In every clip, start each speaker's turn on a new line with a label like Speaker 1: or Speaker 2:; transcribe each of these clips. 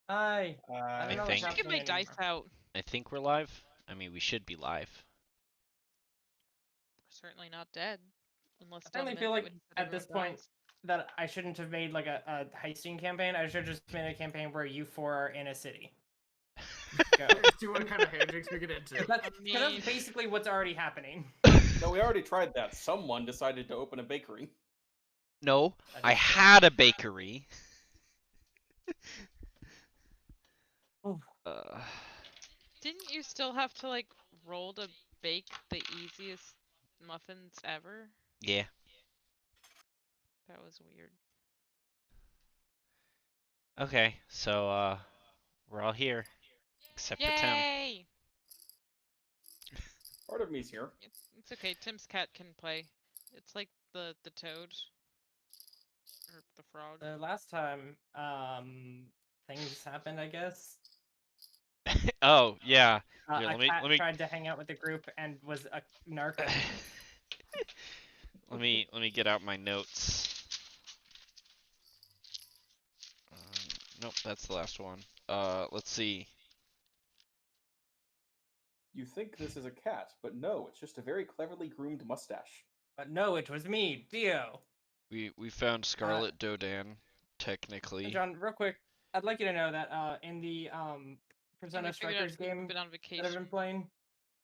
Speaker 1: Hi. I don't know what's
Speaker 2: think.
Speaker 3: I should get my
Speaker 1: happening
Speaker 3: dice
Speaker 1: anymore.
Speaker 3: out.
Speaker 2: I think we're live. I mean, we should be live.
Speaker 3: We're certainly not dead. Unless
Speaker 1: I certainly feel
Speaker 3: when
Speaker 1: like
Speaker 3: he said
Speaker 1: at this
Speaker 3: everyone
Speaker 1: point
Speaker 3: dies.
Speaker 1: that I shouldn't have made like a heisting campaign. I should have just made a campaign where you four are in a city. Go.
Speaker 4: See what kind of hijinks we get into.
Speaker 1: That's basically what's already happening.
Speaker 5: No, we already tried that. Someone decided to open a bakery.
Speaker 2: No,
Speaker 1: That
Speaker 2: I
Speaker 1: is true.
Speaker 2: had a bakery.
Speaker 1: Oh.
Speaker 3: Didn't you still have to like roll to bake the easiest muffins ever?
Speaker 2: Yeah.
Speaker 3: That was weird.
Speaker 2: Okay, so we're all here, except for Tim.
Speaker 3: Yay!
Speaker 5: Part of me's here.
Speaker 3: It's okay. Tim's cat can play. It's like the toad or the frog.
Speaker 1: The last time, things happened, I guess.
Speaker 2: Oh yeah. Here,
Speaker 1: A cat tried to hang out with the group and was a narc.
Speaker 2: let me get out my notes. Nope, that's the last one. Let's see.
Speaker 5: You think this is a cat, but no, it's just a very cleverly groomed mustache.
Speaker 1: But no, it was me, Dio.
Speaker 2: We found Scarlet Dodan, technically.
Speaker 1: John, real quick, I'd like you to know that in the Persona
Speaker 3: we figured out
Speaker 1: Strikers
Speaker 3: who's
Speaker 1: game
Speaker 3: been on
Speaker 1: that I've
Speaker 3: vacation.
Speaker 1: been playing,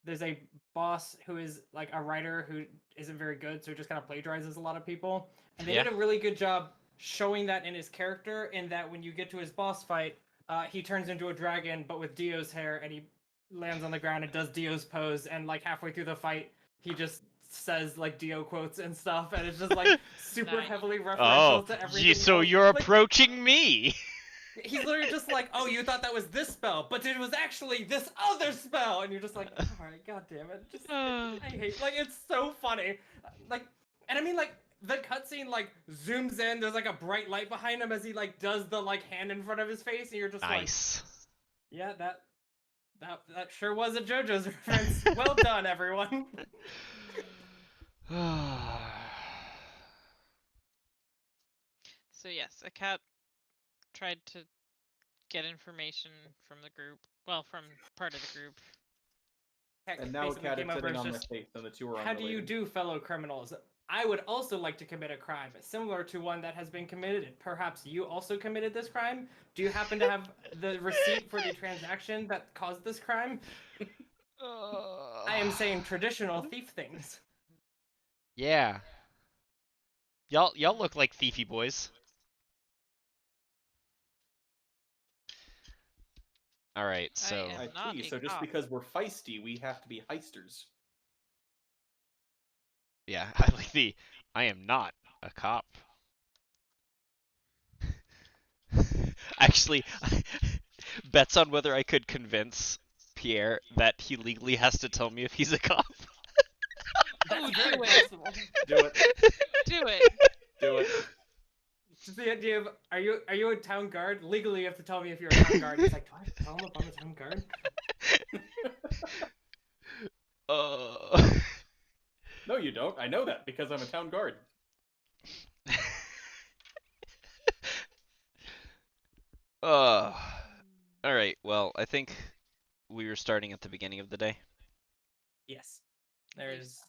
Speaker 1: there's a boss who is like a writer who isn't very good, so he just kind of plagiarizes a lot of people. And they
Speaker 2: Yeah.
Speaker 1: did a really good job showing that in his character, in that when you get to his boss fight, he turns into a dragon, but with Dio's hair, and he lands on the ground and does Dio's pose, and like halfway through the fight, he just says like Dio quotes and stuff, and it's just like super
Speaker 3: Nice.
Speaker 1: heavily referential
Speaker 2: Oh,
Speaker 1: to everything.
Speaker 2: so
Speaker 1: else.
Speaker 2: you're
Speaker 1: Like,
Speaker 2: approaching me.
Speaker 1: he's literally just like, oh, you thought that was this spell, but it was actually this other spell, and you're just like, all right, god damn it. Just, I hate, like, it's so funny. Like, and I mean, like, the cutscene, like, zooms in, there's, like, a bright light behind him as he, like, does the, like, hand in front of his face, and you're just
Speaker 2: Nice.
Speaker 1: like, yeah, that sure was a JoJo's reference. Well done, everyone.
Speaker 3: So yes, a cat tried to get information from the group. Well, from part of the group.
Speaker 1: Heck,
Speaker 5: And now a
Speaker 1: basically
Speaker 5: cat
Speaker 1: came
Speaker 5: is
Speaker 1: over
Speaker 5: sitting
Speaker 1: and
Speaker 5: on my
Speaker 1: just,
Speaker 5: face, and the two are
Speaker 1: how do you
Speaker 5: unrelated.
Speaker 1: do, fellow criminals? I would also like to commit a crime similar to one that has been committed. Perhaps you also committed this crime? Do you happen to have the receipt for the transaction that caused this crime? I am saying traditional thief things.
Speaker 2: Yeah. Y'all look like thiefy boys. All right, so
Speaker 3: I am
Speaker 5: I
Speaker 3: not
Speaker 5: see,
Speaker 3: a
Speaker 5: so just
Speaker 3: cop.
Speaker 5: because we're feisty, we have to be heisters.
Speaker 2: yeah, I like the. I am not a cop. Actually, bets on whether I could convince Pierre that he legally has to tell me if he's a cop.
Speaker 1: That's
Speaker 3: Oh,
Speaker 1: very
Speaker 3: do it.
Speaker 1: possible.
Speaker 5: Do it.
Speaker 3: Do it.
Speaker 5: Do it.
Speaker 1: Just the idea of, are you a town guard? Legally, you have to tell me if you're a town guard. He's like, do I have to tell him if I'm a town guard?
Speaker 5: No, you don't. I know that because I'm a town guard.
Speaker 2: All right. Well, I think we were starting at the beginning of the day.
Speaker 1: Yes. There's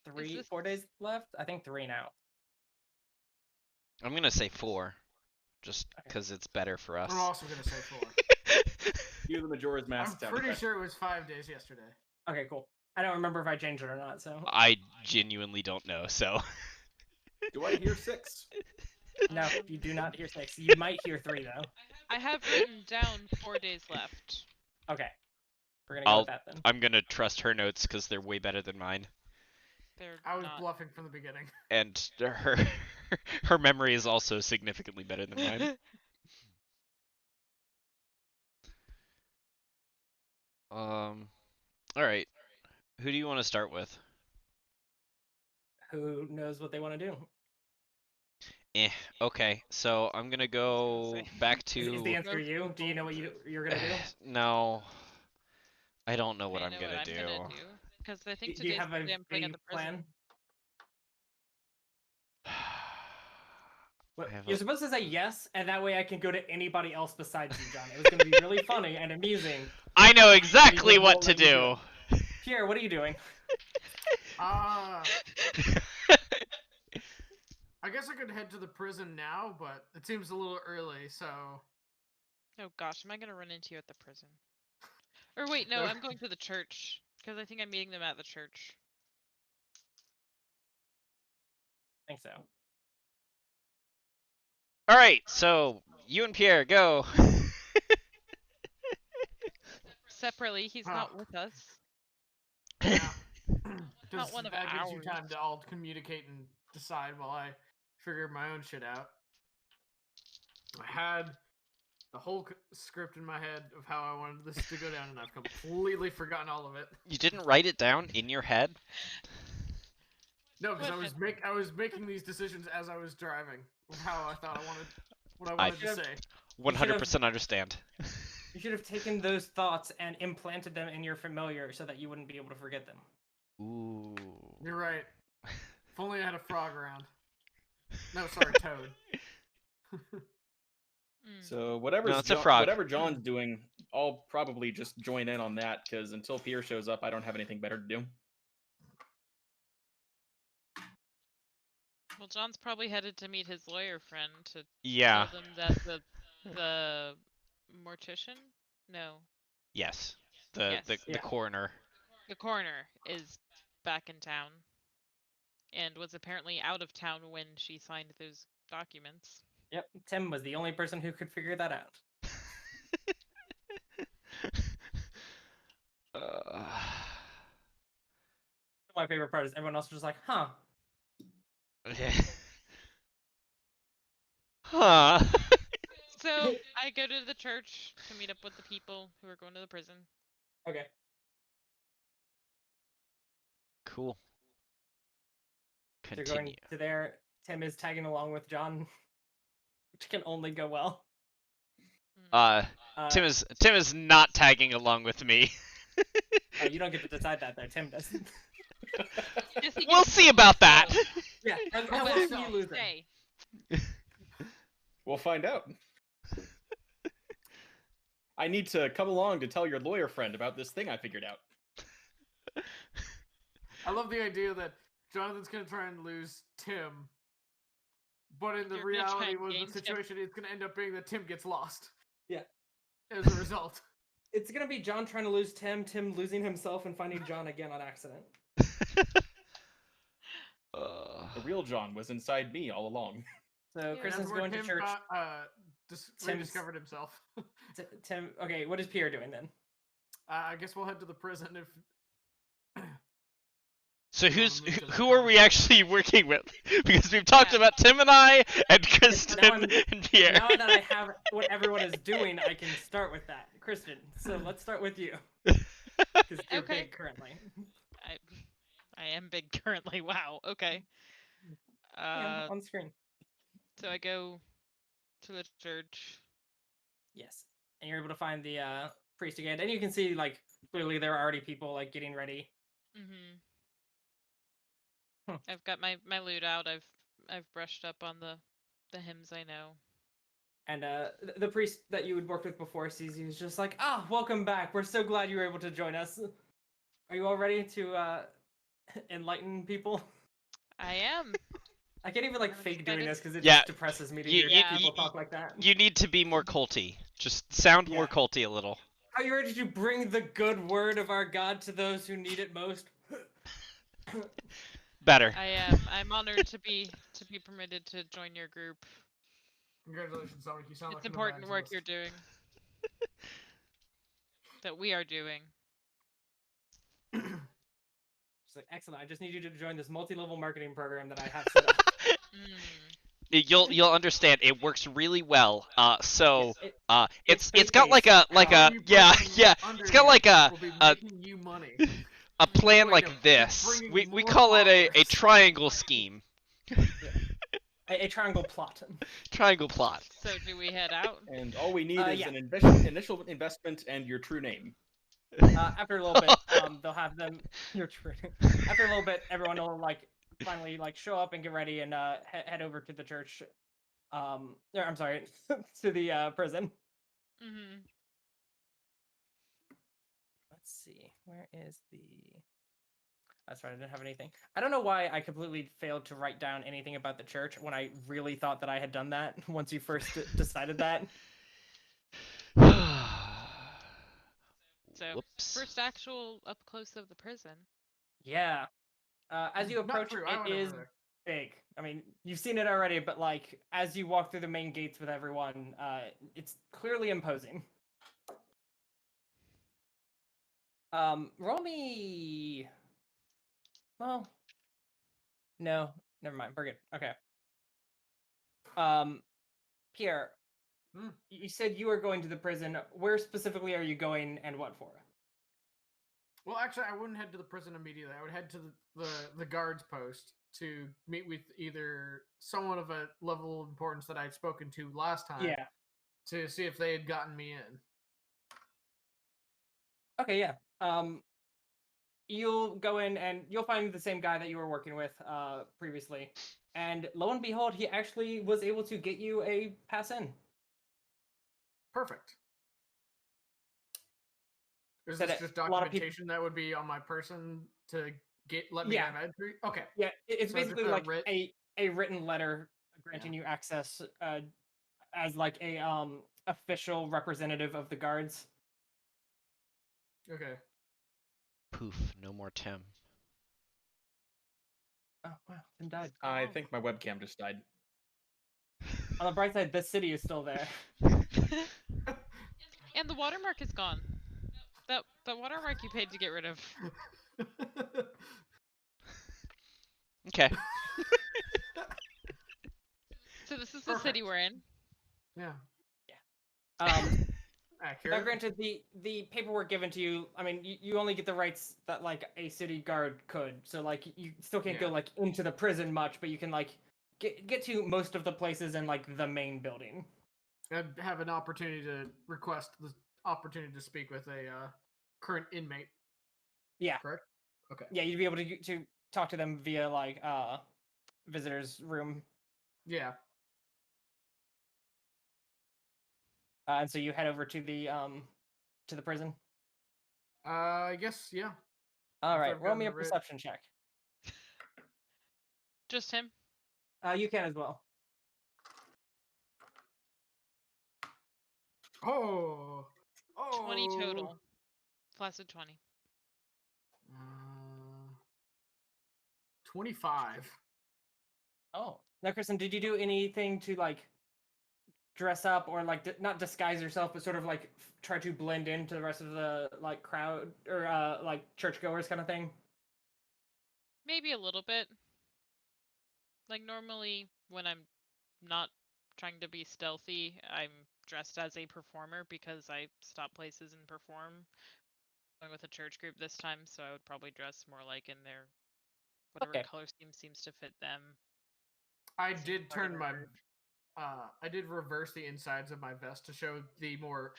Speaker 3: this-
Speaker 1: 4 days left. I think 3 now.
Speaker 2: I'm gonna say 4, just because it's better for us.
Speaker 4: I'm also gonna say 4.
Speaker 5: You're the Majora's Mask
Speaker 4: I'm
Speaker 5: sound
Speaker 4: pretty
Speaker 5: effect.
Speaker 4: sure it was 5 days yesterday.
Speaker 1: Okay, cool. I don't remember if I changed it or not, so.
Speaker 2: I genuinely don't know, so.
Speaker 5: Do I hear 6?
Speaker 1: No, you do not hear 6. You might hear 3, though.
Speaker 3: I have written down 4 days left.
Speaker 1: Okay. We're gonna go with that, then.
Speaker 2: I'm gonna trust her notes because they're way better than mine.
Speaker 4: I was
Speaker 3: not...
Speaker 4: bluffing from the beginning.
Speaker 2: And her memory is also significantly better than mine. All right. Who do you want to start with?
Speaker 1: Who knows what they want to do?
Speaker 2: Okay, so I'm gonna go back to.
Speaker 1: Is the answer you? Do you know what you're gonna do?
Speaker 2: No, I don't know what
Speaker 3: I
Speaker 2: I'm
Speaker 3: know
Speaker 2: gonna
Speaker 3: what
Speaker 2: do.
Speaker 3: I'm gonna do. Because I think
Speaker 1: Do you
Speaker 3: today's
Speaker 1: have
Speaker 3: the day I'm playing
Speaker 1: a
Speaker 3: at the prison.
Speaker 1: plan? You're supposed to say yes, and that way I can go to anybody else besides you, John. It was going to be really funny and amusing.
Speaker 2: I know exactly
Speaker 1: You
Speaker 2: what to
Speaker 1: won't let me
Speaker 2: do.
Speaker 1: Pierre, what are you doing?
Speaker 4: I guess I could head to the prison now, but it seems a little early, so...
Speaker 3: Oh gosh, am I gonna run into you at the prison? Or wait, no, I'm going to the church because I think I'm meeting them at the church.
Speaker 1: I think so.
Speaker 2: All right, so you and Pierre go.
Speaker 3: Separately, he's not with us.
Speaker 4: Yeah.
Speaker 3: Not
Speaker 4: Just
Speaker 3: one of
Speaker 4: that gives you
Speaker 3: ours.
Speaker 4: time to all communicate and decide while I figure my own shit out. I had the whole script in my head of how I wanted this to go down, and I've completely forgotten all of it.
Speaker 2: You didn't write it down in your head?
Speaker 4: No, because I was making these decisions as I was driving of how I thought what I wanted to say.
Speaker 2: 100% understand.
Speaker 1: You should have taken those thoughts and implanted them in your familiar so that you wouldn't be able to forget them.
Speaker 2: Ooh.
Speaker 4: You're right. If only I had a frog around. No, sorry, toad.
Speaker 5: So
Speaker 2: it's a frog.
Speaker 5: whatever John's doing, I'll probably just join in on that, because until Pierre shows up, I don't have anything better to do.
Speaker 3: Well, John's probably headed to meet his lawyer friend to
Speaker 2: Yeah.
Speaker 3: tell them that the mortician? No.
Speaker 2: Yes. The coroner.
Speaker 3: The coroner is back in town. And was apparently out of town when she signed those documents.
Speaker 1: Yep, Tim was the only person who could figure that out. My favorite part is everyone else was just like, huh.
Speaker 2: Huh.
Speaker 3: So I go to the church to meet up with the people who are going to the prison.
Speaker 1: Okay.
Speaker 2: Cool.
Speaker 1: They're
Speaker 2: Continue.
Speaker 1: going to there. Tim is tagging along with John, which can only go well.
Speaker 2: Tim is not tagging along with me.
Speaker 1: Oh, you don't get to decide that, though. Tim does.
Speaker 2: We'll see about that.
Speaker 1: Yeah, how
Speaker 3: But
Speaker 1: often you lose it?
Speaker 3: stay.
Speaker 5: We'll find out. I need to come along to tell your lawyer friend about this thing I figured out.
Speaker 4: I love the idea that Jonathan's gonna try and lose Tim, but in the
Speaker 3: You're gonna try
Speaker 4: reality
Speaker 3: and
Speaker 4: was
Speaker 3: gain
Speaker 4: the
Speaker 3: Tim.
Speaker 4: situation, it's gonna end up being that Tim gets lost.
Speaker 1: Yeah.
Speaker 4: As a result.
Speaker 1: It's gonna be John trying to lose Tim, Tim losing himself, and finding John again on accident.
Speaker 5: The real John was inside me all along.
Speaker 1: So
Speaker 3: Yeah,
Speaker 1: Kristen's
Speaker 4: That's where
Speaker 1: going to
Speaker 4: Tim
Speaker 1: church. Tim's-
Speaker 4: rediscovered himself.
Speaker 1: Tim, okay, what is Pierre doing then?
Speaker 4: I guess we'll head to the prison if...
Speaker 2: So who are we actually working with? Because we've talked about Tim and I and Kristen and Pierre.
Speaker 1: Now that I have what everyone is doing, I can start with that. Kristen, so let's start with you. Because you're
Speaker 3: Okay.
Speaker 1: big currently.
Speaker 3: I am big currently. Wow. Okay.
Speaker 1: Yeah, on screen.
Speaker 3: So I go to the church.
Speaker 1: Yes. And you're able to find the priest again. And you can see, like, clearly there are already people, like, getting ready.
Speaker 3: Mm-hmm.
Speaker 1: Huh.
Speaker 3: I've got my loot out. I've brushed up on the hymns I know.
Speaker 1: And the priest that you had worked with before sees you. He's just like, ah, welcome back. We're so glad you were able to join us. Are you all ready to enlighten people?
Speaker 3: I am.
Speaker 1: I can't even, like,
Speaker 3: I'm
Speaker 1: fake doing
Speaker 3: excited.
Speaker 1: this because it
Speaker 2: Yeah,
Speaker 1: just depresses me to
Speaker 2: you-
Speaker 1: hear
Speaker 3: you-
Speaker 1: people talk like that.
Speaker 2: You need to be more culty. Just sound more
Speaker 1: Yeah.
Speaker 2: culty a little.
Speaker 1: Are you ready to bring the good word of our God to those who need it most?
Speaker 2: Better.
Speaker 3: I am. I'm honored to be permitted to join your group.
Speaker 4: Congratulations, Sonic. You sound
Speaker 3: It's
Speaker 4: like an
Speaker 3: important work you're
Speaker 4: evangelist.
Speaker 3: doing. That we are doing.
Speaker 1: She's like, excellent. I just need you to join this multi-level marketing program that I have set up.
Speaker 3: Mm.
Speaker 2: You'll understand. It works really well. So
Speaker 1: It's
Speaker 2: it's got like a
Speaker 4: Every
Speaker 2: yeah
Speaker 4: person
Speaker 2: yeah.
Speaker 4: under
Speaker 2: It's got
Speaker 4: you
Speaker 2: like
Speaker 4: will be
Speaker 2: a
Speaker 4: making you money.
Speaker 2: a plan
Speaker 4: Wait,
Speaker 2: like
Speaker 4: no, keep
Speaker 2: this.
Speaker 4: bringing
Speaker 2: We
Speaker 4: more
Speaker 2: call it a
Speaker 4: followers.
Speaker 2: triangle scheme.
Speaker 1: A triangle plot.
Speaker 2: Triangle plot.
Speaker 3: So do we head out?
Speaker 5: And all we need is
Speaker 1: Yeah.
Speaker 5: an initial investment and your true name.
Speaker 1: After a little bit, they'll have them. You're true. After a little bit, everyone will like finally like show up and get ready and head over to the church. or, I'm sorry, to the prison.
Speaker 3: Mm-hmm.
Speaker 1: Let's see, where is the? That's right, I didn't have anything. I don't know why I completely failed to write down anything about the church when I really thought that I had done that once you first decided that.
Speaker 3: So,
Speaker 2: Whoops.
Speaker 3: first actual up close of the prison.
Speaker 1: Yeah. As you
Speaker 4: Not
Speaker 1: approach
Speaker 4: true.
Speaker 1: it,
Speaker 4: I
Speaker 1: it
Speaker 4: went over
Speaker 1: is
Speaker 4: there.
Speaker 1: big. I mean, you've seen it already, but like as you walk through the main gates with everyone, it's clearly imposing. Roll me. Well, no, never mind. We're good. Okay. Pierre,
Speaker 4: Hmm.
Speaker 1: you said you were going to the prison. Where specifically are you going, and what for?
Speaker 4: Well, actually, I wouldn't head to the prison immediately. I would head to the guards post to meet with either someone of a level of importance that I'd spoken to last time
Speaker 1: Yeah.
Speaker 4: to see if they had gotten me in.
Speaker 1: Okay. Yeah. You'll go in and you'll find the same guy that you were working with previously, and lo and behold, he actually was able to get you a pass in.
Speaker 4: Perfect. Is
Speaker 1: Said
Speaker 4: this
Speaker 1: it.
Speaker 4: just
Speaker 1: A lot of people.
Speaker 4: documentation that would be on my person to let me
Speaker 1: Yeah.
Speaker 4: have entry? Okay.
Speaker 1: Yeah, it's
Speaker 4: So just
Speaker 1: basically
Speaker 4: a
Speaker 1: like
Speaker 4: writ-
Speaker 1: a written letter granting you access as like a official representative of the guards.
Speaker 4: Okay.
Speaker 2: Poof, no more Tim.
Speaker 1: Oh wow, Tim died.
Speaker 5: I
Speaker 3: Oh.
Speaker 5: think my webcam just died.
Speaker 1: On the bright side, the city is still there.
Speaker 3: And the watermark is gone. That watermark you paid to get rid of.
Speaker 2: Okay.
Speaker 3: So this is the city
Speaker 4: Perfect.
Speaker 3: we're in.
Speaker 4: Yeah.
Speaker 1: Now,
Speaker 4: Accurate.
Speaker 1: granted, the paperwork given to you, I mean, you only get the rights that like a city guard could. So like you still can't go
Speaker 4: Yeah.
Speaker 1: like into the prison much, but you can like get to most of the places in like the main building.
Speaker 4: I'd have an opportunity to request the opportunity to speak with a current inmate.
Speaker 1: Yeah.
Speaker 4: Correct. Okay.
Speaker 1: Yeah, you'd be able to talk to them via like visitors room.
Speaker 4: Yeah.
Speaker 1: And so you head over to the prison.
Speaker 4: I guess yeah.
Speaker 1: All
Speaker 4: After
Speaker 1: right,
Speaker 4: I've
Speaker 1: roll
Speaker 4: gotten
Speaker 1: me a
Speaker 4: the writ.
Speaker 1: perception check.
Speaker 3: Just him.
Speaker 1: You can as well.
Speaker 4: Oh.
Speaker 3: 20 total. Plus a 20.
Speaker 4: 25.
Speaker 1: Oh, now, Kristen, did you do anything to like dress up or like not disguise yourself, but sort of like try to blend into the rest of the like crowd or like churchgoers kind of thing?
Speaker 3: Maybe a little bit. Like normally when I'm not trying to be stealthy, I'm dressed as a performer because I stop places and perform. Going with a church group this time, so I would probably dress more like in their whatever
Speaker 1: Okay.
Speaker 3: color scheme seems to fit them.
Speaker 4: I
Speaker 3: Seems
Speaker 4: did
Speaker 3: part of
Speaker 4: turn
Speaker 3: their
Speaker 4: my
Speaker 3: group.
Speaker 4: I did reverse the insides of my vest to show the more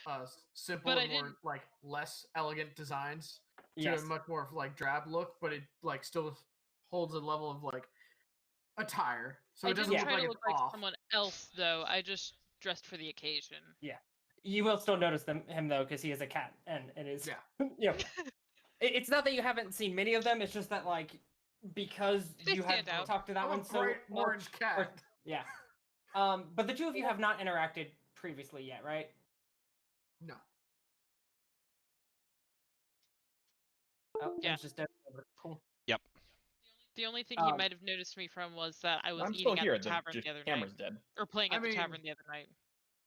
Speaker 4: simple
Speaker 3: But I
Speaker 4: and more
Speaker 3: didn't.
Speaker 4: like less elegant designs to
Speaker 1: Yes.
Speaker 4: a much more like drab look, but it like still holds a level of like attire, so
Speaker 3: I
Speaker 4: it doesn't
Speaker 3: didn't
Speaker 4: look
Speaker 3: try
Speaker 4: like
Speaker 3: to
Speaker 4: it's
Speaker 3: look like
Speaker 4: off.
Speaker 3: someone else though. I just dressed for the occasion.
Speaker 1: Yeah. You will still notice him though, because he is a cat, and it is.
Speaker 4: Yeah.
Speaker 1: You know, it's not that you haven't seen many of them. It's just that like because
Speaker 3: They
Speaker 1: you had
Speaker 3: stand out.
Speaker 1: talked to that
Speaker 4: I'm
Speaker 1: one
Speaker 4: a
Speaker 1: so
Speaker 4: bright orange
Speaker 1: much.
Speaker 4: cat.
Speaker 1: Yeah. But the two of you have not interacted previously yet, right?
Speaker 4: No.
Speaker 1: Oh,
Speaker 3: Yeah.
Speaker 1: it's just dead. Cool.
Speaker 2: Yep.
Speaker 3: The only thing he
Speaker 1: Um,
Speaker 3: might have noticed me from was that I was
Speaker 5: I'm still
Speaker 3: eating at
Speaker 5: here.
Speaker 3: the
Speaker 5: The
Speaker 3: tavern
Speaker 5: just
Speaker 3: the other night,
Speaker 5: camera's dead.
Speaker 3: or playing
Speaker 4: I
Speaker 3: at the
Speaker 4: mean-
Speaker 3: tavern the other night.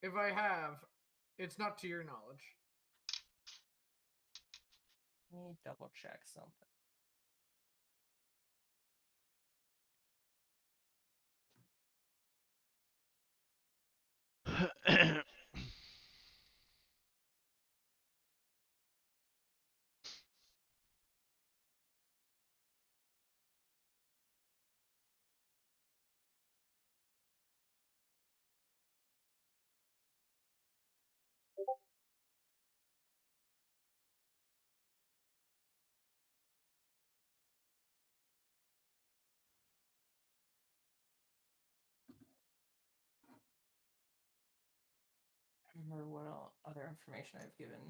Speaker 4: If I have, it's not to your knowledge.
Speaker 1: Let me double check something. remember what other information I've given.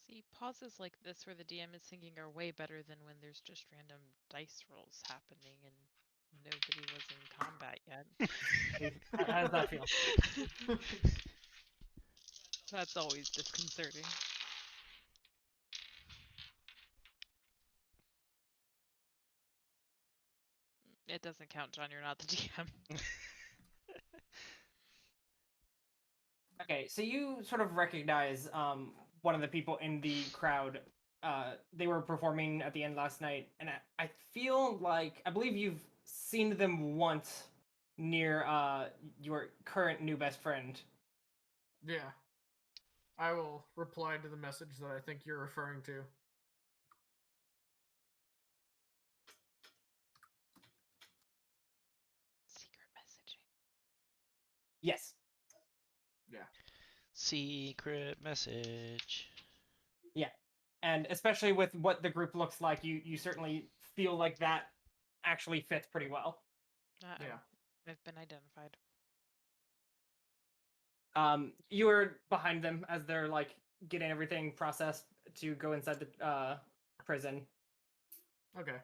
Speaker 3: See, pauses like this where the DM is thinking are way better than when there's just random dice rolls happening and nobody was in combat yet.
Speaker 1: How does that feel?
Speaker 3: That's always disconcerting. It doesn't count, John. You're not the DM.
Speaker 1: Okay, so you sort of recognize one of the people in the crowd. They were performing at the end last night, and I feel like I believe you've seen them once near your current new best friend.
Speaker 4: Yeah. I will reply to the message that I think you're referring to.
Speaker 3: Secret messaging.
Speaker 1: Yes.
Speaker 4: Yeah.
Speaker 2: Secret message.
Speaker 1: Yeah, and especially with what the group looks like, you certainly feel like that actually fits pretty well.
Speaker 4: Yeah.
Speaker 3: I've been identified.
Speaker 1: You are behind them as they're like getting everything processed to go inside the prison,
Speaker 4: Okay.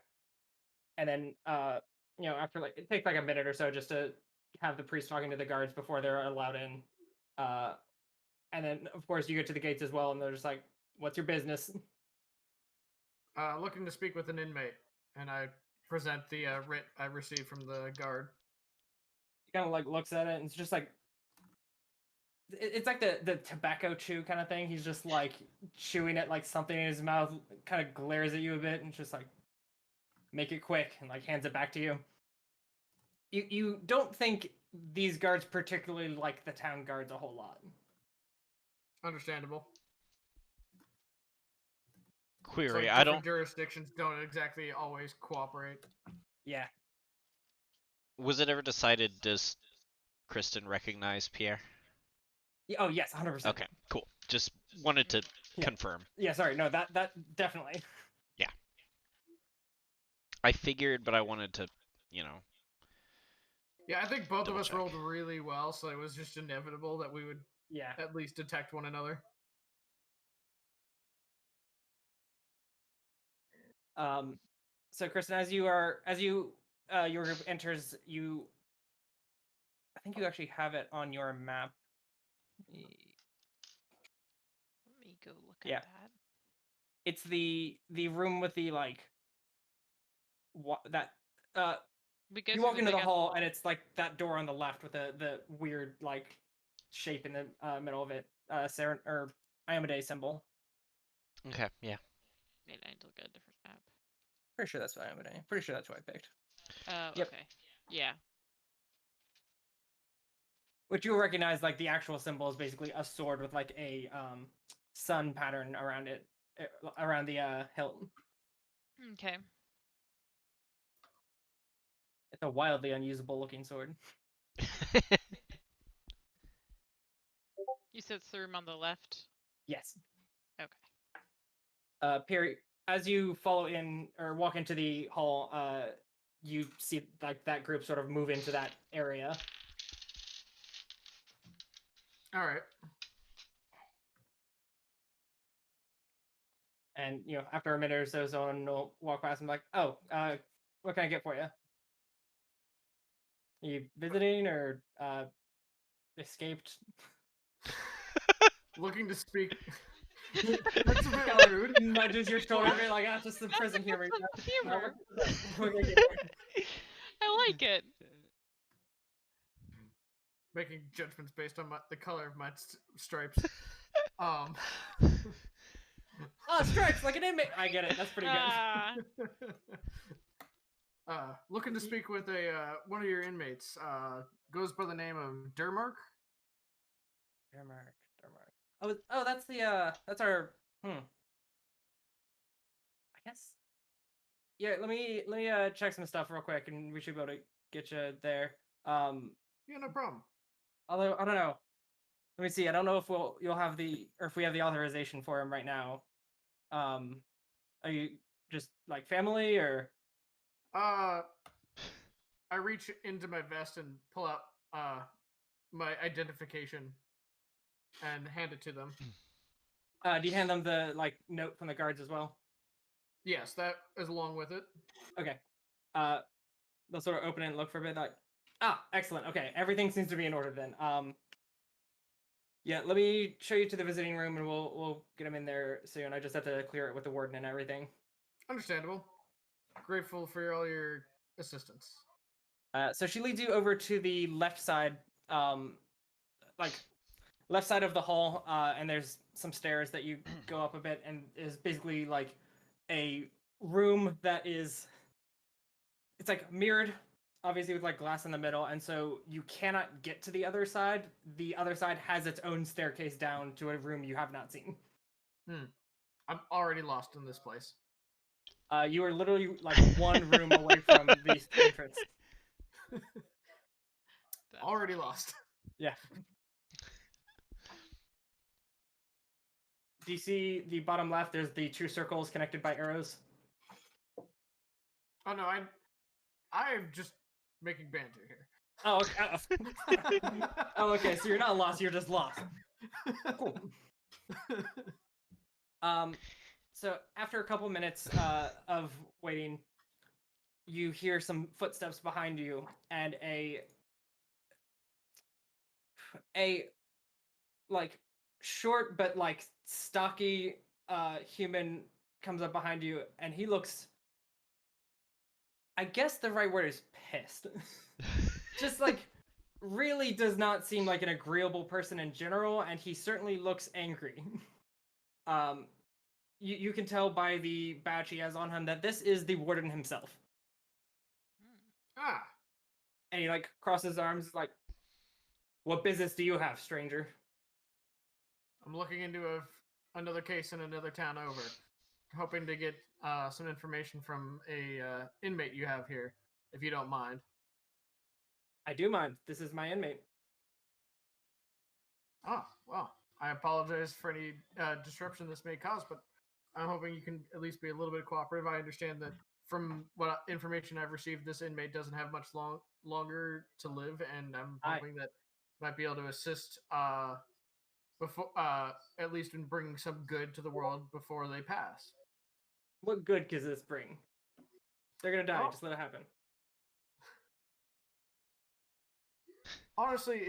Speaker 1: and then after like it takes like a minute or so just to have the priest talking to the guards before they're allowed in, and then of course you get to the gates as well, and they're just like, "What's your business?"
Speaker 4: Looking to speak with an inmate, and I present the writ I received from the guard.
Speaker 1: He kind of like looks at it, and it's just like it's like the tobacco chew kind of thing. He's just like chewing it like something in his mouth, kind of glares at you a bit, and just like, make it quick, and like hands it back to you. You don't think these guards particularly like the town guards a whole lot.
Speaker 4: Understandable.
Speaker 2: Query.
Speaker 4: So
Speaker 2: I
Speaker 4: different
Speaker 2: don't.
Speaker 4: jurisdictions don't exactly always cooperate.
Speaker 1: Yeah.
Speaker 2: Was it ever decided? Does Kristin recognize Pierre?
Speaker 1: Oh yes, 100%.
Speaker 2: Okay, cool. Just wanted to confirm.
Speaker 1: Yeah, sorry. No, that definitely.
Speaker 2: Yeah. I figured, but I wanted to, you know.
Speaker 4: Yeah, I think both of
Speaker 2: Double
Speaker 4: us
Speaker 2: check.
Speaker 4: rolled really well, so it was just inevitable that we would
Speaker 1: Yeah.
Speaker 4: at least detect one another.
Speaker 1: So Kristen, as your group enters, I think you actually have it on your map.
Speaker 3: Let me go look
Speaker 1: Yeah.
Speaker 3: at that.
Speaker 1: It's the room with the like that
Speaker 3: We go
Speaker 1: you
Speaker 3: through
Speaker 1: walk into the
Speaker 3: big ass
Speaker 1: hall, and it's like that door on the left with the weird like shape in the middle of it. Iamade symbol.
Speaker 2: Okay, yeah.
Speaker 3: Wait, I need to look at a different map.
Speaker 1: Pretty sure that's Iamade. Pretty sure that's what I picked. Yep.
Speaker 3: Okay. Yeah.
Speaker 1: Which you'll recognize, like the actual symbol is basically a sword with like a sun pattern around it, around the hilt.
Speaker 3: Okay.
Speaker 1: It's a wildly unusable looking sword.
Speaker 3: You said it's the room on the left?
Speaker 1: Yes.
Speaker 3: Okay.
Speaker 1: Perry, as you follow in or walk into the hall, you see like that group sort of move into that area.
Speaker 4: All right.
Speaker 1: And after a minute or so, someone will walk past and be like, "Oh, what can I get for you? Are you visiting or escaped?"
Speaker 4: Looking to speak. That's a bit rude.
Speaker 1: Nudges your shoulder, be like, "Ah, just the prison humor."
Speaker 3: That's humor.
Speaker 1: What can I get for you?
Speaker 3: I like it.
Speaker 4: Making judgments based on the color of my stripes.
Speaker 1: Oh, stripes like an inmate. I get it. That's pretty good.
Speaker 4: Looking to speak with one of your inmates. Goes by the name of Durmark.
Speaker 1: Durmark. Oh, that's that's our. I guess. Yeah, let me check some stuff real quick, and we should be able to get you there.
Speaker 4: Yeah, no problem.
Speaker 1: Although I don't know. Let me see. I don't know if you'll have if we have the authorization for him right now. Are you just like family or?
Speaker 4: I reach into my vest and pull out my identification and hand it to them.
Speaker 1: Do you hand them the note from the guards as well?
Speaker 4: Yes, that is along with it.
Speaker 1: Okay. They'll sort of open it and look for a bit. Like, excellent. Okay, everything seems to be in order then. Yeah, let me show you to the visiting room, and we'll get them in there soon. I just have to clear it with the warden and everything.
Speaker 4: Understandable. Grateful for all your assistance.
Speaker 1: So she leads you over to the left side, left side of the hall, and there's some stairs that you go up a bit, and is basically like a room that is, it's like mirrored, obviously with like glass in the middle, and so you cannot get to the other side. The other side has its own staircase down to a room you have not seen.
Speaker 4: I'm already lost in this place.
Speaker 1: You are literally like one room away from the entrance.
Speaker 4: Already lost.
Speaker 1: Yeah. Do you see the bottom left? There's the two circles connected by arrows.
Speaker 4: Oh no, I'm just making banter here.
Speaker 1: Oh, okay. Oh, okay. So you're not lost. You're just lost. Cool. So after a couple minutes of waiting, you hear some footsteps behind you, and a like short but like stocky human comes up behind you, and he looks, I guess the right word is pissed. Just like really does not seem like an agreeable person in general, and he certainly looks angry. You can tell by the badge he has on him that this is the warden himself.
Speaker 4: Ah,
Speaker 1: And he like crosses his arms like, "What business do you have, stranger?"
Speaker 4: I'm looking into another case in another town over, hoping to get some information from a inmate you have here, if you don't mind.
Speaker 1: I do mind. This is my inmate.
Speaker 4: Oh, well, I apologize for any disruption this may cause, but I'm hoping you can at least be a little bit cooperative. I understand that from what information I've received, this inmate doesn't have much longer to live, and I'm hoping that might be able to assist before, at least in bringing some good to the world before they pass.
Speaker 1: What good does this bring? They're gonna die.
Speaker 4: Oh.
Speaker 1: Just let it happen.
Speaker 4: Honestly,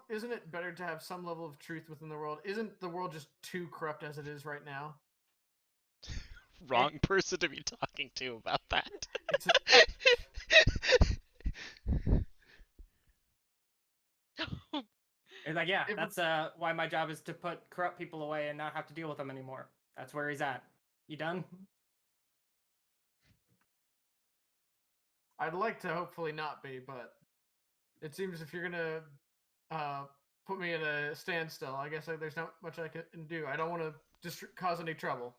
Speaker 4: isn't it better to have some level of truth within the world? Isn't the world just too corrupt as it is right now?
Speaker 2: Wrong person to be talking to about that.
Speaker 1: He's like, yeah, that's why my job is to put corrupt people away and not have to deal with them anymore. That's where he's at. You done?
Speaker 4: I'd like to hopefully not be, but it seems if you're gonna put me at a standstill, I guess there's not much I can do. I don't want to just cause any trouble.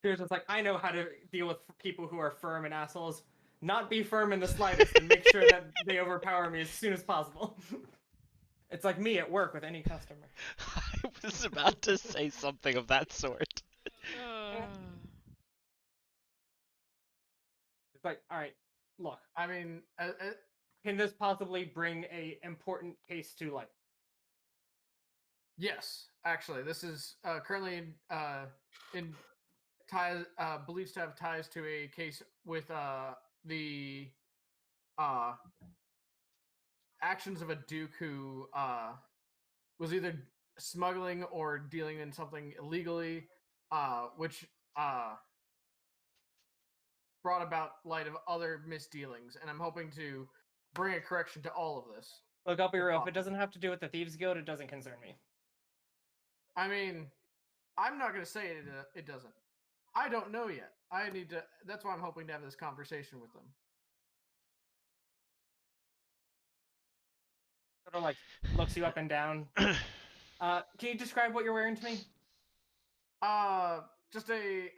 Speaker 1: Here's just like, I know how to deal with people who are firm and assholes. Not be firm in the slightest, and make sure that they overpower me as soon as possible. It's like me at work with any customer.
Speaker 2: I was about to say something of that sort.
Speaker 1: It's like, all right, look.
Speaker 4: I mean,
Speaker 1: can this possibly bring a important case to light?
Speaker 4: Yes, actually, this is currently in ties, believes to have ties to a case with the actions of a duke who was either smuggling or dealing in something illegally, which brought about light of other misdealings, and I'm hoping to bring a correction to all of this.
Speaker 1: Look, I'll be real. If it doesn't have to do with the Thieves Guild, it doesn't concern me.
Speaker 4: I mean, I'm not going to say it doesn't. I don't know yet. I need to. That's why I'm hoping to have this conversation with them.
Speaker 1: Sort of like looks you up and down. Can you describe what you're wearing to me?
Speaker 4: Just a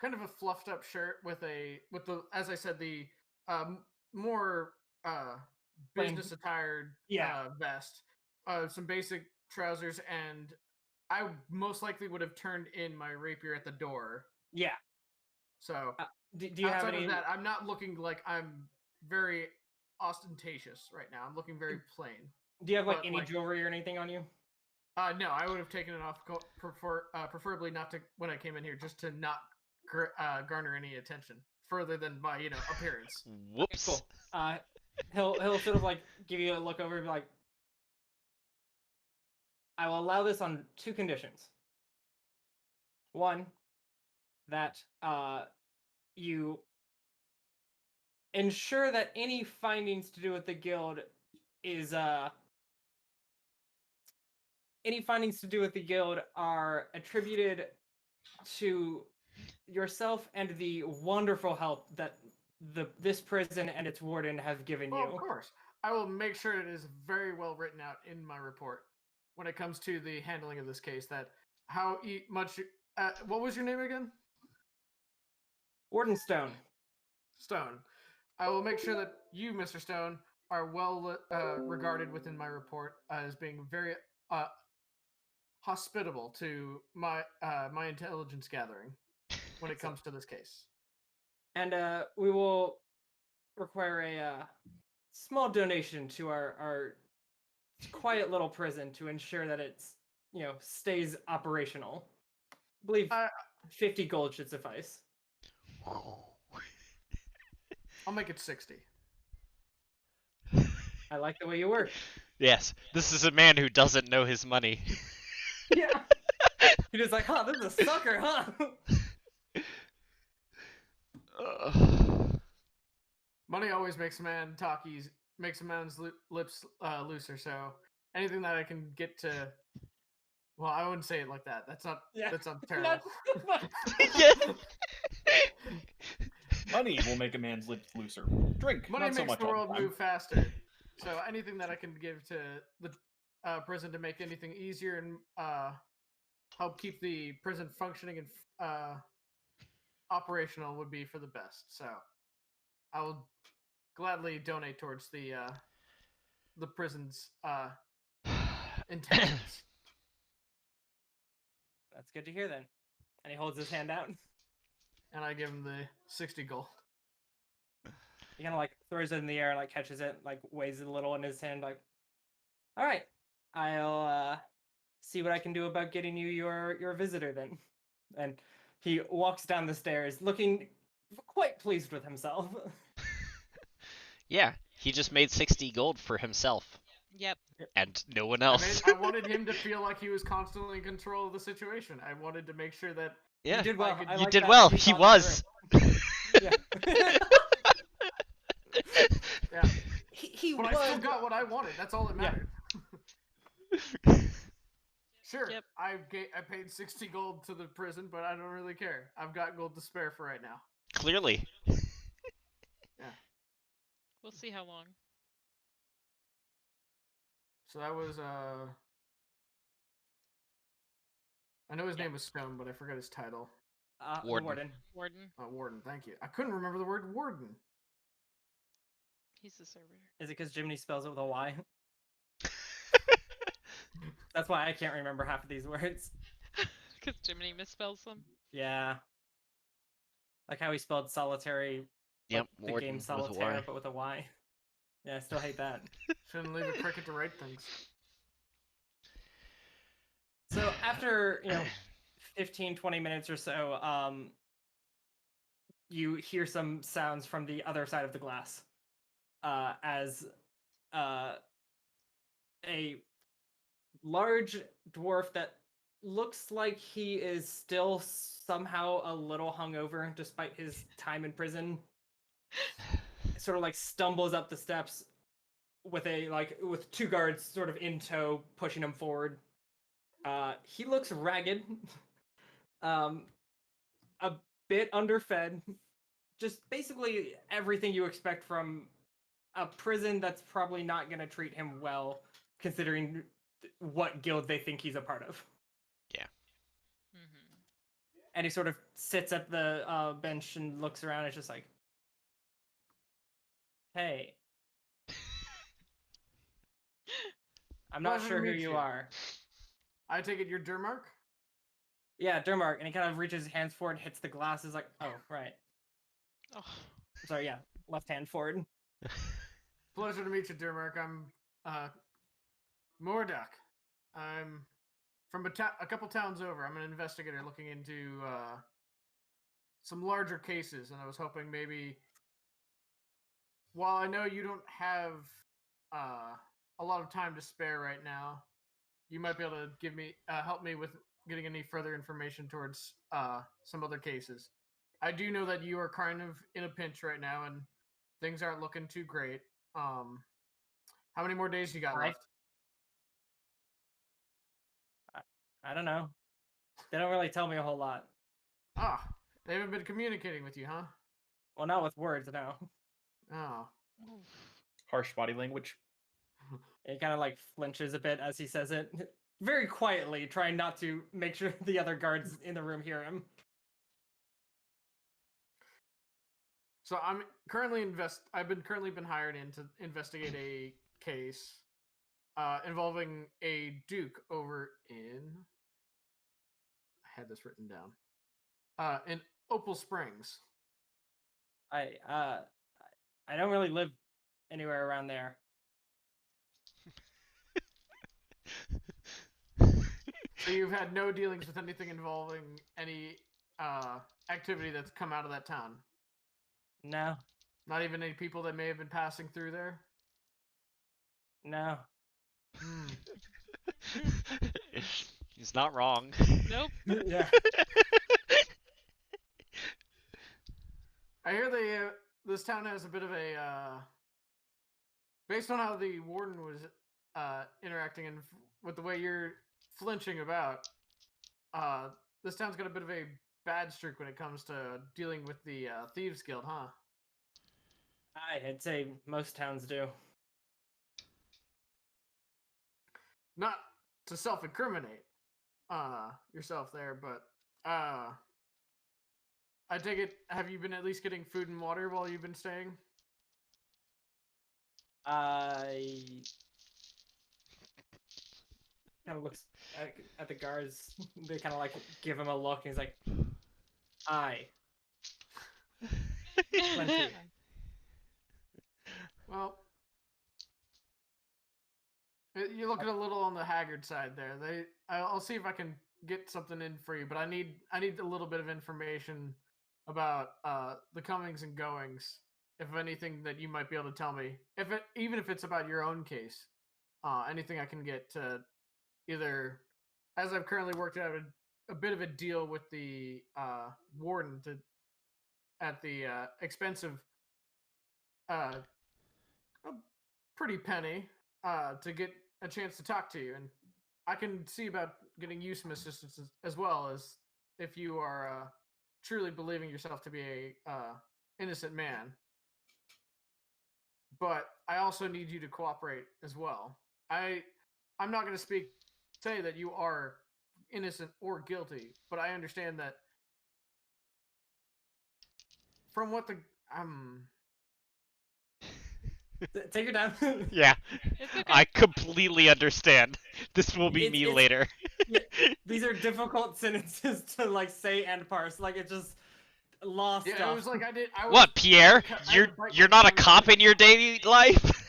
Speaker 4: kind of a fluffed up shirt with the, as I said, the more business attired vest, some basic trousers, and I most likely would have turned in my rapier at the door.
Speaker 1: Yeah.
Speaker 4: So
Speaker 1: Do you have
Speaker 4: outside
Speaker 1: any?
Speaker 4: of that, I'm not looking like I'm very ostentatious right now. I'm looking very plain.
Speaker 1: Do you have like
Speaker 4: but,
Speaker 1: any
Speaker 4: like-
Speaker 1: jewelry or anything on you?
Speaker 4: No, I would have taken it off. Preferably not to when I came in here, just to not garner any attention further than my appearance.
Speaker 2: Whoops.
Speaker 1: Cool. He'll sort of like give you a look over and be like, I will allow this on 2 conditions. One, that you ensure that any findings to do with the guild is are attributed to yourself and the wonderful help that this prison and its warden have given
Speaker 4: Well,
Speaker 1: you.
Speaker 4: of course, I will make sure it is very well written out in my report when it comes to the handling of this case. That how much. What was your name again?
Speaker 1: Warden Stone.
Speaker 4: Stone. I will make sure that you, Mr. Stone, are well regarded within my report as being very hospitable to my intelligence gathering when it comes to this case.
Speaker 1: And we will require a small donation to our quiet little prison to ensure that it's stays operational. I believe 50 gold should suffice.
Speaker 4: I'll make it 60.
Speaker 1: I like the way you work.
Speaker 2: Yes, this is a man who doesn't know his money.
Speaker 1: Yeah. You're just like, huh, this is a sucker, huh?
Speaker 4: Money always makes a man talk easy, makes a man's lips looser. So anything that I can get to, well, I wouldn't say it like that. That's not.
Speaker 1: Yeah.
Speaker 4: That sounds terrible.
Speaker 2: Yeah.
Speaker 5: Money will make a man's lips looser. Drink,
Speaker 4: Money
Speaker 5: not so
Speaker 4: makes
Speaker 5: much
Speaker 4: the
Speaker 5: all
Speaker 4: world
Speaker 5: the time.
Speaker 4: move faster. So anything that I can give to the prison to make anything easier and help keep the prison functioning and operational would be for the best. So I will gladly donate towards the prison's intentions.
Speaker 1: That's good to hear then. And he holds his hand out.
Speaker 4: And I give him the 60 gold.
Speaker 1: He kind of like throws it in the air, like catches it, like weighs it a little in his hand, like, all right, I'll see what I can do about getting you your visitor then. And he walks down the stairs, looking quite pleased with himself.
Speaker 2: Yeah, he just made 60 gold for himself.
Speaker 3: Yep.
Speaker 2: And no one else.
Speaker 4: I wanted him to feel like he was constantly in control of the situation. I wanted to make sure that
Speaker 2: Yeah,
Speaker 1: You did well.
Speaker 4: I could-
Speaker 1: I
Speaker 2: you
Speaker 1: like
Speaker 2: did
Speaker 1: that
Speaker 2: well.
Speaker 1: you
Speaker 2: He
Speaker 1: thought that
Speaker 2: was.
Speaker 1: through. Yeah.
Speaker 4: yeah.
Speaker 1: he
Speaker 4: But
Speaker 1: was.
Speaker 4: I still got what I wanted. That's all that
Speaker 1: Yeah.
Speaker 4: mattered. Sure,
Speaker 3: Yep.
Speaker 4: I paid 60 gold to the prison, but I don't really care. I've got gold to spare for right now.
Speaker 2: Clearly.
Speaker 3: We'll see how long.
Speaker 4: So that was I know his name was Stone, but I forgot his title.
Speaker 1: The
Speaker 2: Warden.
Speaker 1: warden.
Speaker 3: Warden.
Speaker 4: Warden. Thank you. I couldn't remember the word warden.
Speaker 3: He's the servitor.
Speaker 1: Is it because Jiminy spells it with a Y? That's why I can't remember half of these words.
Speaker 3: Because Jiminy misspells them.
Speaker 1: Yeah. Like how he spelled solitary,
Speaker 2: Yep,
Speaker 1: like the
Speaker 2: Warden
Speaker 1: game
Speaker 2: with a
Speaker 1: solitaire,
Speaker 2: Y.
Speaker 1: but with a Y. Yeah, I still hate that.
Speaker 4: Shouldn't leave a cricket to write things.
Speaker 1: So after, 15, 20 minutes or so, you hear some sounds from the other side of the glass. As a large dwarf that looks like he is still somehow a little hungover despite his time in prison sort of like stumbles up the steps with with 2 guards sort of in tow pushing him forward. He looks ragged, a bit underfed, just basically everything you expect from a prison that's probably not going to treat him well considering what guild they think he's a part of.
Speaker 3: Mm-hmm.
Speaker 1: And he sort of sits at the bench and looks around. It's just like, hey, I'm not
Speaker 4: Pleasure to
Speaker 1: sure who
Speaker 4: meet
Speaker 1: you
Speaker 4: you.
Speaker 1: are.
Speaker 4: I take it you're Durmark?
Speaker 1: Yeah, Durmark, and he kind of reaches his hands forward, hits the glasses, like, oh, right.
Speaker 3: Oh,
Speaker 1: Sorry, yeah, left hand forward.
Speaker 4: Pleasure to meet you, Durmark. I'm Mordak. I'm from a couple towns over. I'm an investigator looking into some larger cases, and I was hoping maybe, while I know you don't have a lot of time to spare right now, you might be able to give me help me with getting any further information towards some other cases. I do know that you are kind of in a pinch right now, and things aren't looking too great. How many more days you got left?
Speaker 1: I don't know. They don't really tell me a whole lot.
Speaker 4: Ah, they haven't been communicating with you, huh?
Speaker 1: Well, not with words, no.
Speaker 4: Oh.
Speaker 5: Harsh body language.
Speaker 1: He kind of like flinches a bit as he says it, very quietly, trying not to make sure the other guards in the room hear him.
Speaker 4: So I'm currently been hired in to investigate a case involving a duke over in. I had this written down. In Opal Springs.
Speaker 1: I don't really live anywhere around there.
Speaker 4: So you've had no dealings with anything involving any activity that's come out of that town?
Speaker 1: No,
Speaker 4: Not even any people that may have been passing through there?
Speaker 1: no.
Speaker 2: He's not wrong.
Speaker 3: nope.
Speaker 1: Yeah.
Speaker 4: I hear this town has a bit of a based on how the warden was interacting and with the way you're flinching about, this town's got a bit of a bad streak when it comes to dealing with the Thieves Guild, huh?
Speaker 1: I'd say most towns do.
Speaker 4: Not to self-incriminate yourself there, but I take it, have you been at least getting food and water while you've been staying?
Speaker 1: I kind of looks at the guards. They kind of like give him a look, and he's like, "Aye." Plenty.
Speaker 4: Well, you're looking a little on the haggard side there. I'll see if I can get something in for you, but I need a little bit of information about the comings and goings, if anything that you might be able to tell me. Even if it's about your own case, anything I can get to either, as I've currently worked out a bit of a deal with the warden at the expense of a pretty penny to get a chance to talk to you, and I can see about getting you some assistance as well, as if you are truly believing yourself to be a innocent man. But I also need you to cooperate as well. I'm not going to say that you are innocent or guilty, but I understand that from what the
Speaker 1: Take your time.
Speaker 2: Yeah,
Speaker 3: It's okay.
Speaker 2: I completely understand. This will be me
Speaker 1: It's-
Speaker 2: later.
Speaker 1: Yeah, these are difficult sentences to like say and parse. Like it's just lost
Speaker 4: yeah,
Speaker 1: stuff.
Speaker 4: it was like I was,
Speaker 2: What, Pierre?
Speaker 4: I had to bite my
Speaker 2: You're not a
Speaker 4: tongue
Speaker 2: cop
Speaker 4: there.
Speaker 2: in your daily life?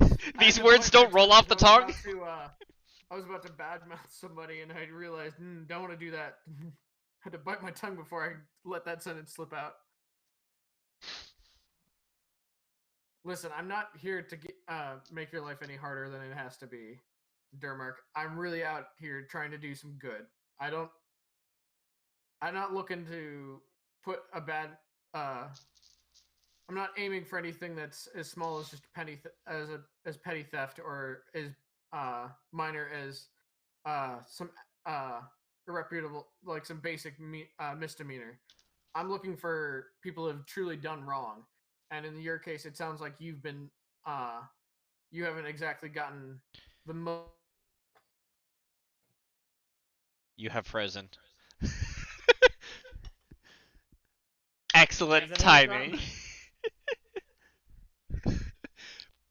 Speaker 4: I had
Speaker 2: These
Speaker 4: to
Speaker 2: words
Speaker 4: bite my
Speaker 2: don't roll
Speaker 4: tongue
Speaker 2: off the
Speaker 4: 'cause
Speaker 2: tongue?
Speaker 4: I was about to badmouth somebody, and I realized, don't want to do that. Had to bite my tongue before I let that sentence slip out. Listen, I'm not here to make your life any harder than it has to be, Durmark. I'm really out here trying to do some good. I'm not looking to put a bad. I'm not aiming for anything that's as small as just as petty theft, or as minor as some irreputable, like some basic misdemeanor. I'm looking for people who have truly done wrong, and in your case, it sounds like you haven't exactly gotten the most.
Speaker 2: You have frozen. Excellent
Speaker 1: As an intro.
Speaker 2: timing.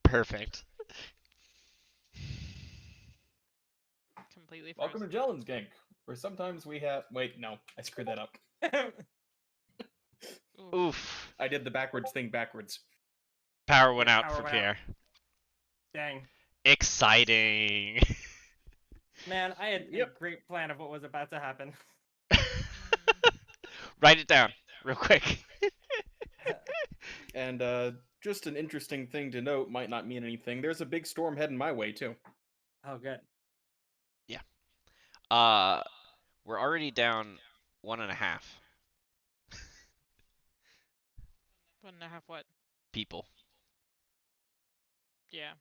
Speaker 2: Perfect.
Speaker 3: Completely
Speaker 5: Welcome to
Speaker 3: frozen.
Speaker 5: Jellen's Gank. Or sometimes we have. Wait, no, I screwed that up.
Speaker 3: Ooh.
Speaker 2: Oof.
Speaker 5: I did the backwards thing backwards.
Speaker 2: Power went
Speaker 1: Yeah,
Speaker 2: out
Speaker 1: power
Speaker 2: for
Speaker 1: went out.
Speaker 2: Pierre.
Speaker 1: Dang.
Speaker 2: Exciting.
Speaker 1: Man, I had a
Speaker 5: Yep.
Speaker 1: great plan of what was about to happen.
Speaker 2: Write it down real quick.
Speaker 5: And just an interesting thing to note, might not mean anything. There's a big storm heading my way too.
Speaker 1: Oh, good.
Speaker 2: We're already down 1.5
Speaker 3: 1.5 what?
Speaker 2: people.
Speaker 3: Yeah.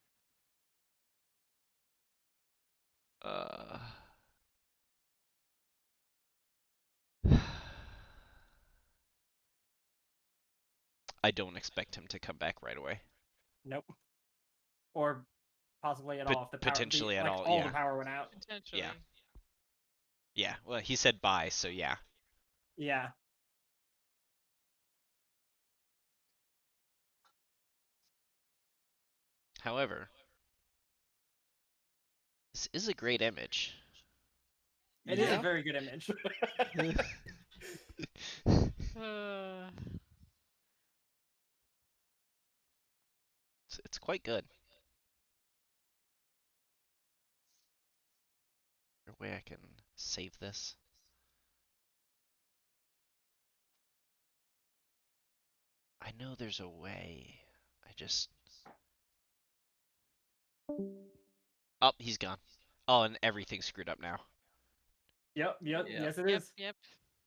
Speaker 2: I don't expect him to come back right away.
Speaker 1: Nope. Or possibly at
Speaker 2: Pot-
Speaker 1: all if the power,
Speaker 2: potentially at
Speaker 1: like,
Speaker 2: all,
Speaker 1: all
Speaker 2: yeah.
Speaker 1: the power went out.
Speaker 3: Potentially.
Speaker 2: Yeah, well, he said bye, so yeah.
Speaker 1: Yeah.
Speaker 2: However, this is a great image.
Speaker 1: It is a very good image.
Speaker 2: It's quite good. Is there a way I can save this? I know there's a way. I just... Oh, he's gone. Oh, and everything's screwed up now.
Speaker 1: Yep,
Speaker 5: Yeah.
Speaker 1: yes it
Speaker 3: Yep,
Speaker 1: is.
Speaker 3: yep.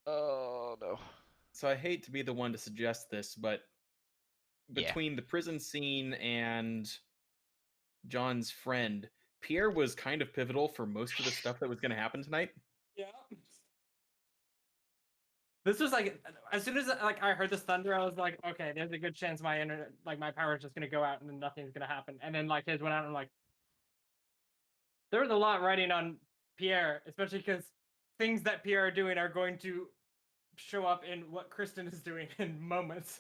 Speaker 2: Oh, no.
Speaker 5: So I hate to be the one to suggest this, but
Speaker 2: Yeah.
Speaker 5: between the prison scene and John's friend, Pierre was kind of pivotal for most of the stuff that was going to happen tonight.
Speaker 1: Yeah. This was like, as soon as like I heard this thunder, I was like, okay, there's a good chance my internet, like my power is just gonna go out and then nothing's gonna happen. And then like his went out, and I'm like, there was a lot riding on Pierre, especially because things that Pierre are doing are going to show up in what Kristin is doing in moments.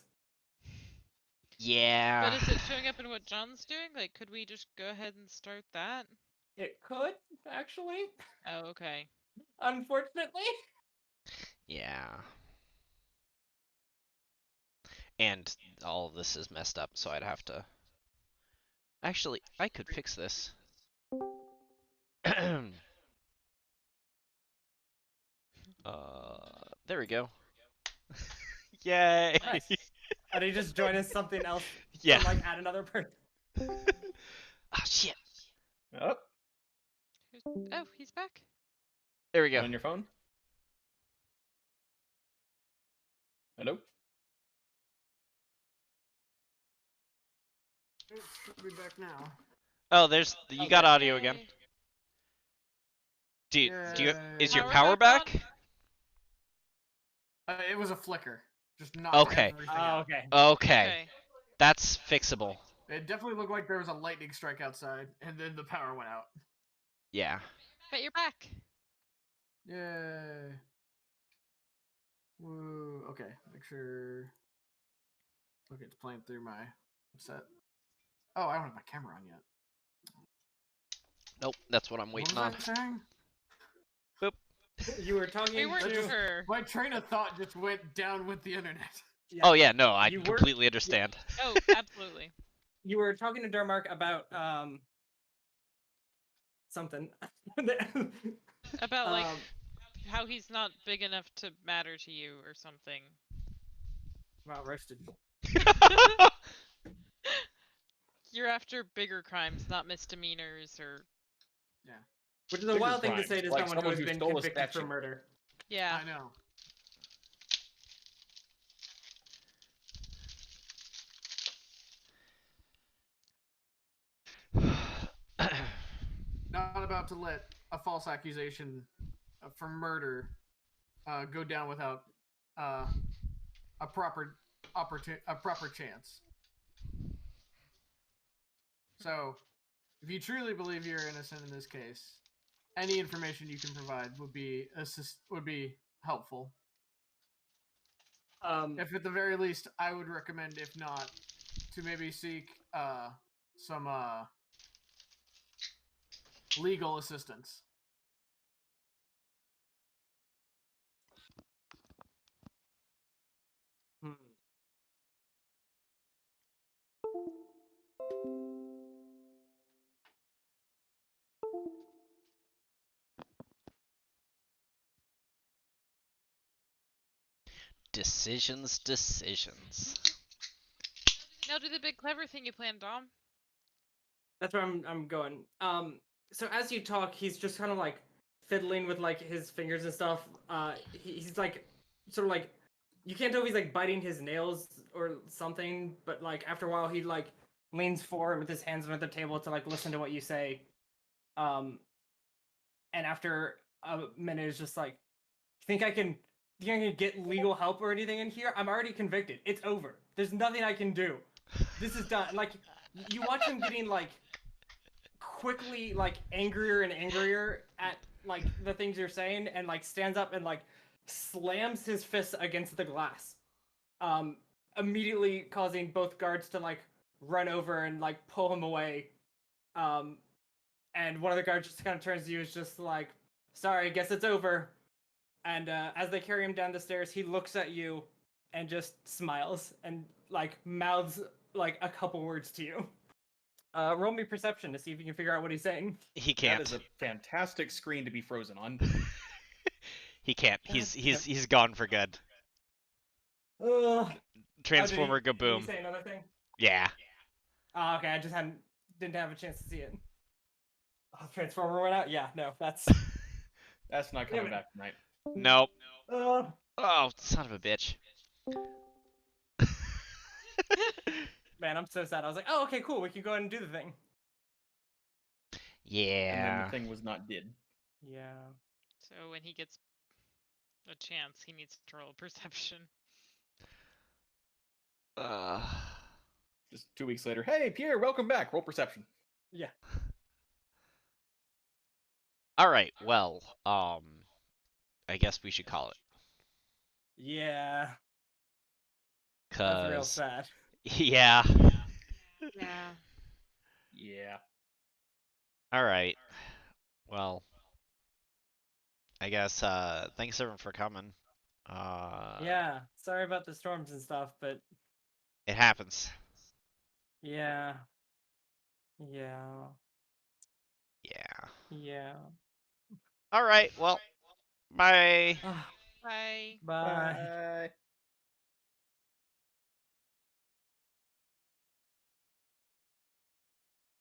Speaker 2: Yeah.
Speaker 3: But is it showing up in what John's doing? Like, could we just go ahead and start that?
Speaker 1: It could actually,
Speaker 3: Oh, okay.
Speaker 1: unfortunately.
Speaker 2: Yeah. And all of this is messed up, so I'd have to... Actually, I could fix this. There we go. Yay!
Speaker 1: Nice. And he just joined us something else.
Speaker 2: Yeah.
Speaker 1: To, like add another person.
Speaker 2: Ah, shit.
Speaker 5: Oh,
Speaker 3: Oh, he's back.
Speaker 2: There we go.
Speaker 5: on your phone? Hello?
Speaker 4: Should be back now.
Speaker 2: Oh, there's... You got audio again.
Speaker 3: Yay.
Speaker 2: Do you... Is your
Speaker 3: Power
Speaker 2: power
Speaker 3: back
Speaker 2: back?
Speaker 4: It was a flicker. Just knocked
Speaker 2: Okay.
Speaker 4: everything
Speaker 1: Oh,
Speaker 4: out.
Speaker 1: okay.
Speaker 2: Okay. That's fixable.
Speaker 4: It definitely looked like there was a lightning strike outside, and then the power went out.
Speaker 2: Yeah.
Speaker 3: But you're back.
Speaker 4: Yay. Woo. Okay, make sure. Okay, it's playing through my set. Oh, I don't have my camera on yet.
Speaker 2: Nope, that's what I'm waiting
Speaker 4: What
Speaker 2: on.
Speaker 4: was I saying?
Speaker 1: You were talking
Speaker 3: We weren't
Speaker 1: to.
Speaker 3: sure.
Speaker 4: My train of thought just went down with the internet.
Speaker 1: Yeah.
Speaker 2: Oh yeah, no, I
Speaker 1: You were-
Speaker 2: completely understand.
Speaker 3: Oh, absolutely.
Speaker 1: You were talking to Durmark about something.
Speaker 3: About like
Speaker 1: Um,
Speaker 3: how he's not big enough to matter to you or something.
Speaker 1: Wow, roasted.
Speaker 3: You're after bigger crimes, not misdemeanors or
Speaker 1: Which is a
Speaker 5: Bigger
Speaker 1: wild thing to
Speaker 5: crimes,
Speaker 1: say to
Speaker 5: like
Speaker 1: someone who
Speaker 5: someone
Speaker 1: has
Speaker 5: who
Speaker 1: been
Speaker 5: stole a
Speaker 1: convicted for
Speaker 5: statue.
Speaker 1: murder.
Speaker 3: yeah.
Speaker 4: I know. Not about to let a false accusation for murder go down without a proper chance. So, if you truly believe you're innocent in this case, any information you can provide would be helpful. If at the very least, I would recommend, if not, to maybe seek some legal assistance.
Speaker 2: Decisions.
Speaker 3: Now do the big clever thing you planned, Dom.
Speaker 1: That's where I'm going. So as you talk, he's just kind of like fiddling with like his fingers and stuff. He's like sort of like you can't tell if he's like biting his nails or something, but like after a while he like leans forward with his hands under the table to like listen to what you say. And after a minute, it's just like, think I can get legal help or anything in here? I'm already convicted. It's over. There's nothing I can do. This is done. Like you watch him getting like quickly like angrier and angrier at like the things you're saying, and like stands up and like slams his fist against the glass, immediately causing both guards to like run over and like pull him away. And one of the guards just kind of turns to you, is just like, sorry, guess it's over. And as they carry him down the stairs, he looks at you and just smiles and like mouths like a couple words to you. Roll me perception to see if you can figure out what he's saying.
Speaker 2: He can't.
Speaker 5: That is a fantastic screen to be frozen on.
Speaker 2: He can't. He's gone for good. Transformer
Speaker 1: Did he
Speaker 2: Gaboom.
Speaker 1: say another thing?
Speaker 2: Yeah.
Speaker 1: Oh, okay, I just didn't have a chance to see it. Oh, Transformer went out? Yeah, no, that's...
Speaker 5: That's not coming back tonight.
Speaker 2: Nope.
Speaker 1: Uh,
Speaker 2: Oh, son of a bitch.
Speaker 1: man, I'm so sad. I was like, oh, okay, cool, we can go ahead and do the thing.
Speaker 5: And
Speaker 2: Yeah.
Speaker 5: then the thing was not did.
Speaker 1: Yeah.
Speaker 3: So when he gets a chance, he needs to roll perception.
Speaker 5: Just 2 weeks later, hey, Pierre, welcome back. Roll perception.
Speaker 1: Yeah.
Speaker 2: All right. Well, I guess we should call it.
Speaker 1: Yeah. That's real
Speaker 2: 'Cause
Speaker 1: sad.
Speaker 2: yeah.
Speaker 3: Yeah.
Speaker 5: Yeah.
Speaker 2: All right. Well, I guess thanks everyone for coming.
Speaker 1: Yeah. Sorry about the storms and stuff, but
Speaker 2: It happens.
Speaker 1: yeah. Yeah.
Speaker 2: Yeah.
Speaker 1: Yeah.
Speaker 2: All right. Well, bye.
Speaker 1: Ah,
Speaker 3: Bye.
Speaker 1: bye.
Speaker 5: Bye.